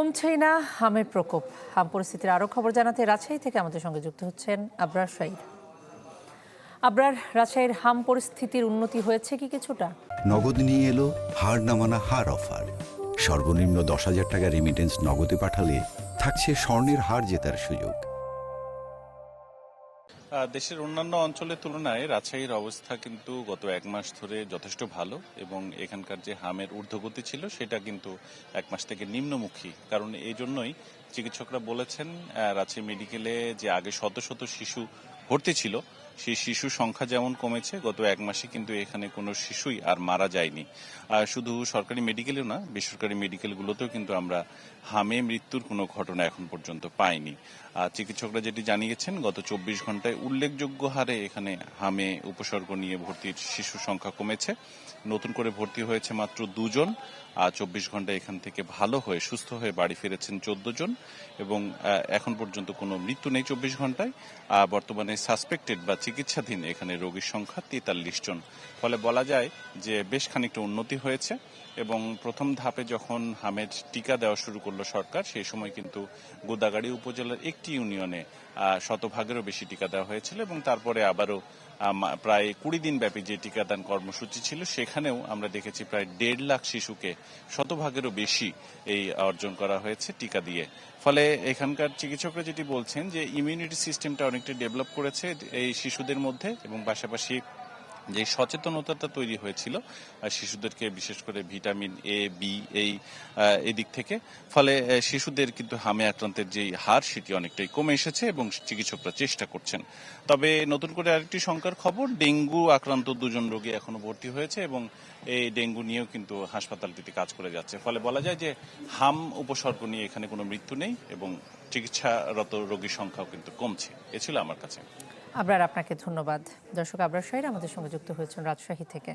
কমছেই না হামের প্রকোপ। হাম পরিস্থিতির আরও খবর জানাতে রাজশাহী থেকে আমাদের সঙ্গে যুক্ত হচ্ছেন আবরার শাহীর। আবরার, রাজশাহীর হাম পরিস্থিতির উন্নতি হয়েছে কি কিছুটা? নগদ নিয়ে এলো হার না মানা হার অফার। সর্বনিম্ন 10,000 টাকা রেমিটেন্স নগদে পাঠালে থাকছে স্বর্ণের হার জেতার সুযোগ। দেশের অন্যান্য অঞ্চলের তুলনায় রাজশাহীর অবস্থা কিন্তু গত এক মাস ধরে যথেষ্ট ভালো, এবং এখানকার যে হামের ঊর্ধ্বগতি ছিল সেটা কিন্তু এক মাস থেকে নিম্নমুখী। কারণ এই জন্যই চিকিৎসকরা বলেছেন রাজশাহী মেডিকেলে যে আগে শত শত শিশু ভর্তি ছিল, সেই শিশু সংখ্যা যেমন কমেছে, গত এক মাসে কিন্তু এখানে কোনো শিশুই আর মারা যায়নি। শুধু সরকারি মেডিকেলেও না, বেসরকারি মেডিকেলগুলোতেও কিন্তু আমরা হামে মৃত্যুর কোনো ঘটনা এখন পর্যন্ত পাইনি। চিকিৎসকরা যেটি জানিয়েছেন, গত 24 ঘন্টায় উল্লেখযোগ্য হারে এখানে হামে উপসর্গ নিয়ে ভর্তির শিশু সংখ্যা কমেছে। নতুন করে ভর্তি হয়েছে মাত্র 2 জন। 24 ঘন্টায় এখান থেকে ভালো হয়ে সুস্থ হয়ে বাড়ি ফিরেছেন 14 জন, এবং এখন পর্যন্ত কোনো মৃত্যু নেই 24 ঘন্টায়। বর্তমানে সাসপেক্টেড বা চিকিৎসাধীন এখানে রোগীর সংখ্যা 43 জন। ফলে বলা যায় যে বেশ খানিকটা উন্নতি হয়েছে। এবং প্রথম ধাপে যখন হামের টিকা দেওয়া শুরু করলো সরকার, সেই সময় কিন্তু গোদাগাড়ী উপজেলার একটি ইউনিয়নে 100% বেশি টিকা দেওয়া হয়েছিল, এবং তারপরে আবারও প্রায় 20 দিন ব্যাপী যে টিকাদান কর্মসূচি ছিল, সেখানেও আমরা দেখেছি প্রায় 1.5 লাখ শিশুকে 100%-এরও বেশি এই অর্জন করা হয়েছে টিকা দিয়ে। ফলে এখানকার চিকিৎসকরা যেটি বলছেন যে ইমিউনিটি সিস্টেমটা অনেকটা ডেভেলপ করেছে এই শিশুদের মধ্যে, এবং পাশাপাশি যে সচেতনতাটা তৈরি হয়েছিল শিশুদেরকে বিশেষ করে ভিটামিন এ, বি এই দিক থেকে, ফলে শিশুদের কিন্তু হামে আক্রান্তের যে হার সেটি অনেকটাই কমে এসেছে, এবং চিকিৎসকরা চেষ্টা করছেন। তবে নতুন করে আরেকটি শঙ্কার খবর, ডেঙ্গু আক্রান্ত 2 জন রোগী এখনো ভর্তি হয়েছে, এবং এই ডেঙ্গু নিয়েও কিন্তু হাসপাতালটিতে কাজ করে যাচ্ছে। ফলে বলা যায় যে হাম উপসর্গ নিয়ে এখানে কোনো মৃত্যু নেই, এবং চিকিৎসারত রোগীর সংখ্যাও কিন্তু কমছে। এ ছিল আমার কাছে। আবরার, আপনাকে ধন্যবাদ। দর্শক, আবরার শাহীর আমাদের সঙ্গে যুক্ত হয়েছেন রাজশাহী থেকে।